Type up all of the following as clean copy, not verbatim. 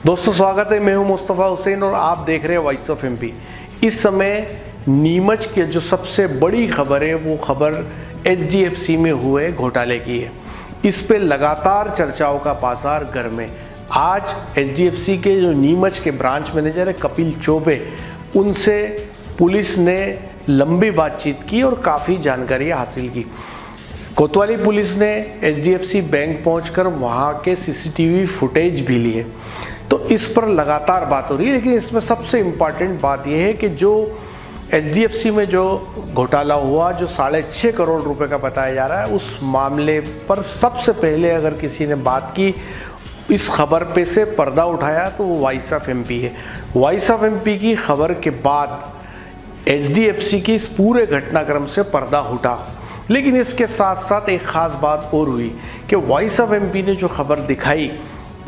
दोस्तों स्वागत है, मैं हूं मुस्तफ़ा हुसैन और आप देख रहे हैं वॉइस ऑफ एमपी। इस समय नीमच के जो सबसे बड़ी खबर है वो खबर एचडीएफसी में हुए घोटाले की है। इस पे लगातार चर्चाओं का पासार घर में। आज एचडीएफसी के जो नीमच के ब्रांच मैनेजर है कपिल चौबे, उनसे पुलिस ने लंबी बातचीत की और काफ़ी जानकारियाँ हासिल की। कोतवाली पुलिस ने एचडीएफसी बैंक पहुंचकर वहां के सीसीटीवी फुटेज भी लिए। तो इस पर लगातार बात हो रही है, लेकिन इसमें सबसे इम्पॉर्टेंट बात यह है कि जो एचडीएफसी में जो घोटाला हुआ, जो 6.5 करोड़ रुपए का बताया जा रहा है, उस मामले पर सबसे पहले अगर किसी ने बात की, इस खबर पे से पर्दा उठाया, तो वो वॉइस ऑफ एमपी है। वॉइस ऑफ एमपी की खबर के बाद एचडीएफसी की इस पूरे घटनाक्रम से पर्दा उठा। लेकिन इसके साथ साथ एक ख़ास बात और हुई कि वॉइस ऑफ एमपी ने जो खबर दिखाई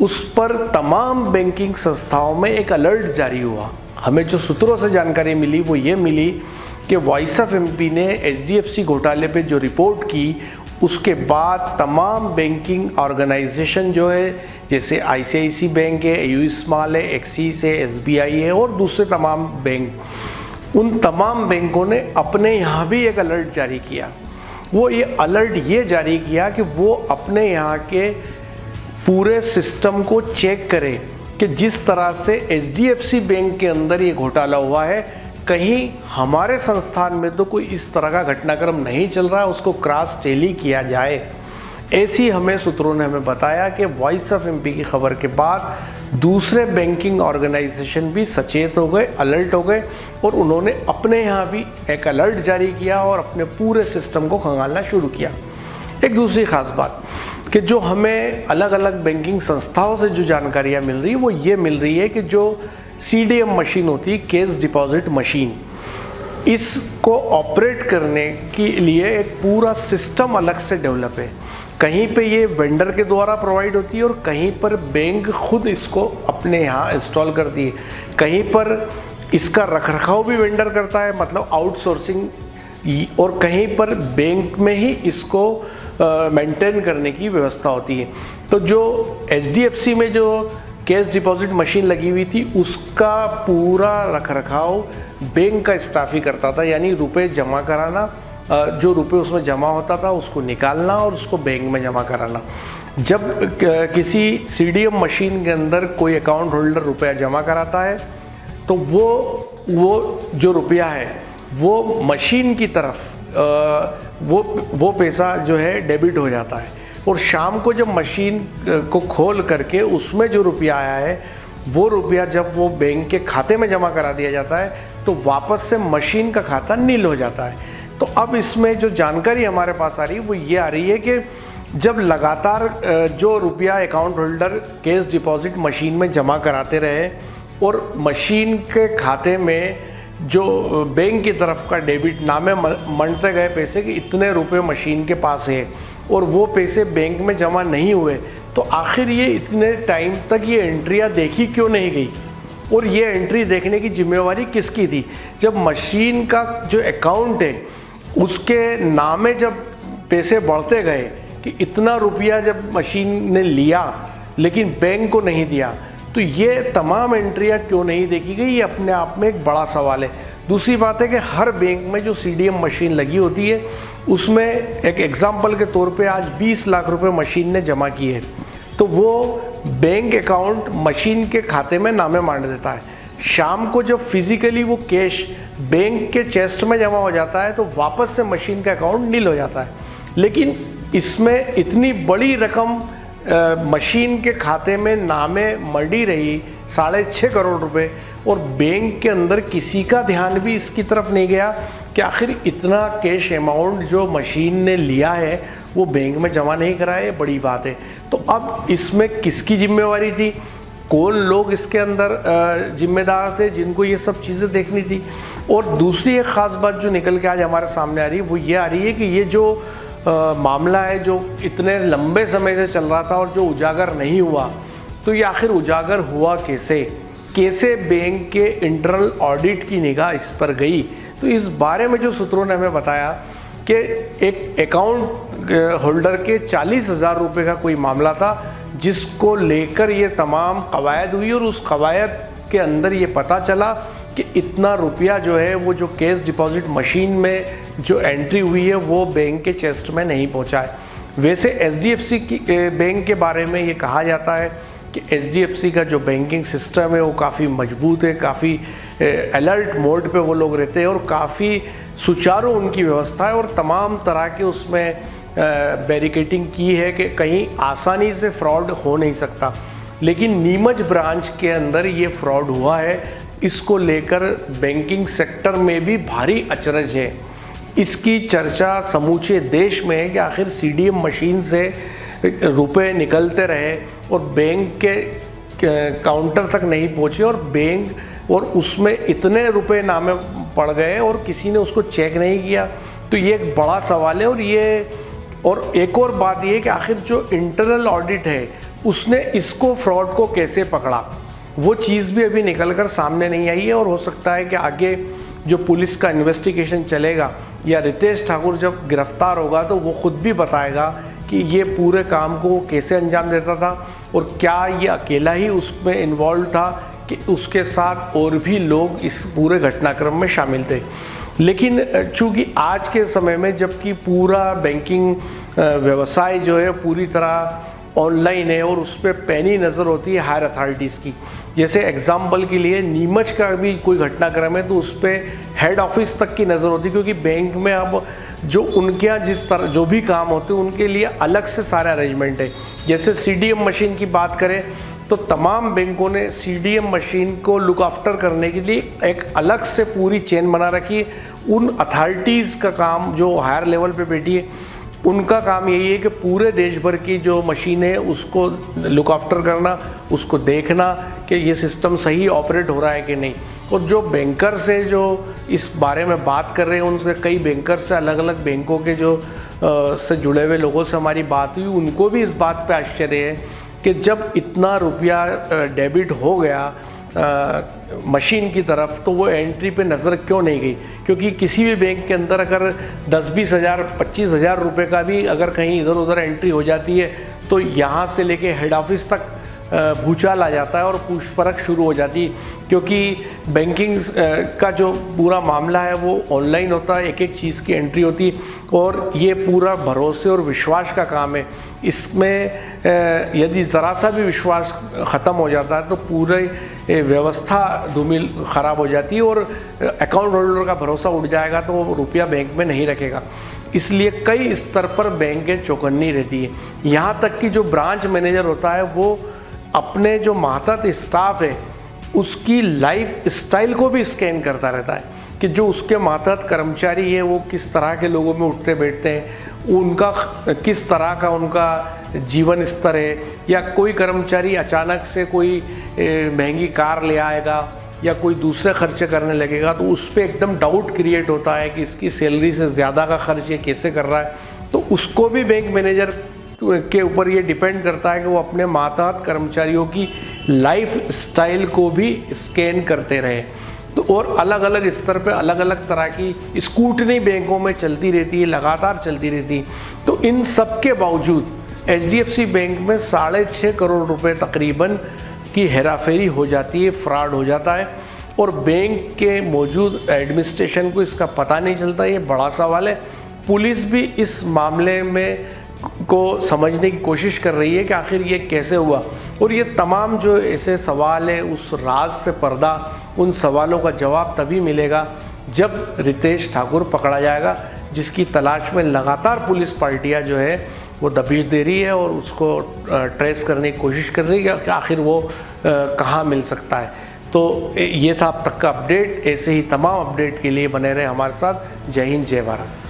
उस पर तमाम बैंकिंग संस्थाओं में एक अलर्ट जारी हुआ। हमें जो सूत्रों से जानकारी मिली वो ये मिली कि वॉइस ऑफ एमपी ने एचडीएफसी घोटाले पे जो रिपोर्ट की, उसके बाद तमाम बैंकिंग ऑर्गेनाइजेशन जो है, जैसे आईसीआईसी बैंक है, एयू स्मॉल है, एक्सिस है, एसबीआई है और दूसरे तमाम बैंक, उन तमाम बैंकों ने अपने यहाँ भी एक अलर्ट जारी किया। वो ये अलर्ट ये जारी किया कि वो अपने यहाँ के पूरे सिस्टम को चेक करें कि जिस तरह से एचडीएफसी बैंक के अंदर ये घोटाला हुआ है, कहीं हमारे संस्थान में तो कोई इस तरह का घटनाक्रम नहीं चल रहा है, उसको क्रॉस टेली किया जाए। ऐसी हमें सूत्रों ने हमें बताया कि वॉइस ऑफ एमपी की खबर के बाद दूसरे बैंकिंग ऑर्गेनाइजेशन भी सचेत हो गए, अलर्ट हो गए और उन्होंने अपने यहाँ भी एक अलर्ट जारी किया और अपने पूरे सिस्टम को खंगालना शुरू किया। एक दूसरी ख़ास बात कि जो हमें अलग अलग बैंकिंग संस्थाओं से जो जानकारियाँ मिल रही है वो ये मिल रही है कि जो सीडीएम मशीन होती है, कैश डिपॉजिट मशीन, इसको ऑपरेट करने के लिए एक पूरा सिस्टम अलग से डेवलप है। कहीं पे ये वेंडर के द्वारा प्रोवाइड होती है और कहीं पर बैंक खुद इसको अपने यहाँ इंस्टॉल करती है। कहीं पर इसका रखरखाव भी वेंडर करता है, मतलब आउटसोर्सिंग, और कहीं पर बैंक में ही इसको मेंटेन करने की व्यवस्था होती है। तो जो एचडीएफसी में जो कैश डिपॉजिट मशीन लगी हुई थी, उसका पूरा रखरखाव बैंक का स्टाफ ही करता था, यानी रुपए जमा कराना, जो रुपए उसमें जमा होता था उसको निकालना और उसको बैंक में जमा कराना। जब किसी सीडीएम मशीन के अंदर कोई अकाउंट होल्डर रुपया जमा कराता है तो वो जो रुपया है वो मशीन की तरफ वो पैसा जो है डेबिट हो जाता है, और शाम को जब मशीन को खोल करके उसमें जो रुपया आया है वो रुपया जब वो बैंक के खाते में जमा करा दिया जाता है तो वापस से मशीन का खाता नील हो जाता है। तो अब इसमें जो जानकारी हमारे पास आ रही है वो ये आ रही है कि जब लगातार जो रुपया account holder cash deposit machine में जमा कराते रहे और मशीन के खाते में जो बैंक की तरफ का डेबिट नामे मंडते गए पैसे कि इतने रुपए मशीन के पास है और वो पैसे बैंक में जमा नहीं हुए, तो आखिर ये इतने टाइम तक ये एंट्रियाँ देखी क्यों नहीं गई और ये एंट्री देखने की जिम्मेवारी किसकी थी? जब मशीन का जो अकाउंट है उसके नामे जब पैसे बढ़ते गए कि इतना रुपया जब मशीन ने लिया लेकिन बैंक को नहीं दिया, तो ये तमाम एंट्रियाँ क्यों नहीं देखी गई, ये अपने आप में एक बड़ा सवाल है। दूसरी बात है कि हर बैंक में जो सीडीएम मशीन लगी होती है उसमें एक एग्जाम्पल के तौर पे आज 20 लाख रुपए मशीन ने जमा किए, तो वो बैंक अकाउंट मशीन के खाते में नामे मांड देता है। शाम को जब फिजिकली वो कैश बैंक के चेस्ट में जमा हो जाता है तो वापस से मशीन का अकाउंट नील हो जाता है। लेकिन इसमें इतनी बड़ी रकम मशीन के खाते में नामे मड़ी रही 6.5 करोड़ रुपए, और बैंक के अंदर किसी का ध्यान भी इसकी तरफ नहीं गया कि आखिर इतना कैश अमाउंट जो मशीन ने लिया है वो बैंक में जमा नहीं कराया, ये बड़ी बात है। तो अब इसमें किसकी जिम्मेवारी थी, कौन लोग इसके अंदर जिम्मेदार थे जिनको ये सब चीज़ें देखनी थी? और दूसरी एक ख़ास बात जो निकल के आज हमारे सामने आ रही है वो ये आ रही है कि ये जो मामला है जो इतने लंबे समय से चल रहा था और जो उजागर नहीं हुआ, तो ये आखिर उजागर हुआ कैसे बैंक के इंटरनल ऑडिट की निगाह इस पर गई? तो इस बारे में जो सूत्रों ने हमें बताया कि एक अकाउंट होल्डर के 40,000 रुपये का कोई मामला था जिसको लेकर ये तमाम कवायद हुई और उस कवायद के अंदर ये पता चला कि इतना रुपया जो है वो जो कैश डिपॉजिट मशीन में जो एंट्री हुई है वो बैंक के चेस्ट में नहीं पहुंचा है। वैसे एचडीएफसी की बैंक के बारे में ये कहा जाता है कि एचडीएफसी का जो बैंकिंग सिस्टम है वो काफ़ी मजबूत है, काफ़ी अलर्ट मोड पे वो लोग रहते हैं और काफ़ी सुचारू उनकी व्यवस्था है और तमाम तरह के उसमें बैरिकेडिंग की है कि कहीं आसानी से फ्रॉड हो नहीं सकता। लेकिन नीमच ब्रांच के अंदर ये फ्रॉड हुआ है, इसको लेकर बैंकिंग सेक्टर में भी भारी अचरज है। इसकी चर्चा समूचे देश में है कि आखिर सीडीएम मशीन से रुपए निकलते रहे और बैंक के काउंटर तक नहीं पहुँचे और बैंक और उसमें इतने रुपए नामे पड़ गए और किसी ने उसको चेक नहीं किया। तो ये एक बड़ा सवाल है और एक और बात ये कि आखिर जो इंटरनल ऑडिट है उसने इसको फ्रॉड को कैसे पकड़ा, वो चीज़ भी अभी निकल कर सामने नहीं आई है। और हो सकता है कि आगे जो पुलिस का इन्वेस्टिगेशन चलेगा या रितेश ठाकुर जब गिरफ्तार होगा तो वो खुद भी बताएगा कि ये पूरे काम को कैसे अंजाम देता था और क्या ये अकेला ही उसमें इन्वॉल्व था कि उसके साथ और भी लोग इस पूरे घटनाक्रम में शामिल थे। लेकिन चूँकि आज के समय में जबकि पूरा बैंकिंग व्यवसाय जो है पूरी तरह ऑनलाइन है और उस पर पैनी नज़र होती है हायर अथॉरिटीज़ की, जैसे एग्जाम्पल के लिए नीमच का भी कोई घटनाक्रम है तो उस पर हेड ऑफिस तक की नज़र होती है, क्योंकि बैंक में अब जो उनके यहाँ जिस तरह जो भी काम होते हैं उनके लिए अलग से सारा अरेंजमेंट है। जैसे सीडीएम मशीन की बात करें तो तमाम बैंकों ने सीडीएम मशीन को लुक आफ्टर करने के लिए एक अलग से पूरी चेन बना रखी है। उन अथॉरिटीज़ का काम जो हायर लेवल पे बैठी है उनका काम यही है कि पूरे देश भर की जो मशीन है उसको लुक आफ्टर करना, उसको देखना कि ये सिस्टम सही ऑपरेट हो रहा है कि नहीं। और जो बैंकर से जो इस बारे में बात कर रहे हैं उनसे कई बैंकर से अलग अलग बैंकों के जो से जुड़े हुए लोगों से हमारी बात हुई, उनको भी इस बात पे आश्चर्य है कि जब इतना रुपया डेबिट हो गया मशीन की तरफ तो वो एंट्री पे नज़र क्यों नहीं गई। क्योंकि किसी भी बैंक के अंदर अगर 10-20 हज़ार 25 हज़ार रुपये का भी अगर कहीं इधर उधर एंट्री हो जाती है तो यहाँ से लेके हेड ऑफिस तक भूचाल आ जाता है और पूछ परख शुरू हो जाती है। क्योंकि बैंकिंग का जो पूरा मामला है वो ऑनलाइन होता है, एक एक चीज़ की एंट्री होती है और ये पूरा भरोसे और विश्वास का काम है। इसमें यदि ज़रा सा भी विश्वास ख़त्म हो जाता है तो पूरी व्यवस्था धूमिल ख़राब हो जाती है और अकाउंट होल्डर का भरोसा उठ जाएगा तो वो रुपया बैंक में नहीं रखेगा। इसलिए कई स्तर पर बैंकें चौकन्नी रहती है। यहाँ तक कि जो ब्रांच मैनेजर होता है वो अपने जो मातहत स्टाफ है उसकी लाइफ स्टाइल को भी स्कैन करता रहता है कि जो उसके मातहत कर्मचारी है वो किस तरह के लोगों में उठते बैठते हैं, उनका किस तरह का उनका जीवन स्तर है। या कोई कर्मचारी अचानक से कोई महंगी कार ले आएगा या कोई दूसरे खर्चे करने लगेगा तो उस पर एकदम डाउट क्रिएट होता है कि इसकी सैलरी से ज़्यादा का खर्च ये कैसे कर रहा है। तो उसको भी बैंक मैनेजर के ऊपर ये डिपेंड करता है कि वो अपने मातहत कर्मचारियों की लाइफ स्टाइल को भी स्कैन करते रहे। तो और अलग अलग स्तर पे अलग अलग तरह की स्क्रूटनी बैंकों में चलती रहती है, लगातार चलती रहती है। तो इन सब के बावजूद एचडीएफसी बैंक में 6.5 करोड़ रुपए तकरीबन की हेराफेरी हो जाती है, फ्रॉड हो जाता है और बैंक के मौजूद एडमिनिस्ट्रेशन को इसका पता नहीं चलता। ये बड़ा सवाल है। पुलिस भी इस मामले में को समझने की कोशिश कर रही है कि आखिर ये कैसे हुआ और ये तमाम जो ऐसे सवाल है उस राज से पर्दा, उन सवालों का जवाब तभी मिलेगा जब रितेश ठाकुर पकड़ा जाएगा, जिसकी तलाश में लगातार पुलिस पार्टियां जो है वो दबिश दे रही है और उसको ट्रेस करने की कोशिश कर रही है कि आखिर वो कहाँ मिल सकता है। तो ये था अब तक का अपडेट। ऐसे ही तमाम अपडेट के लिए बने रहे हमारे साथ। जय हिंद, जय भारत।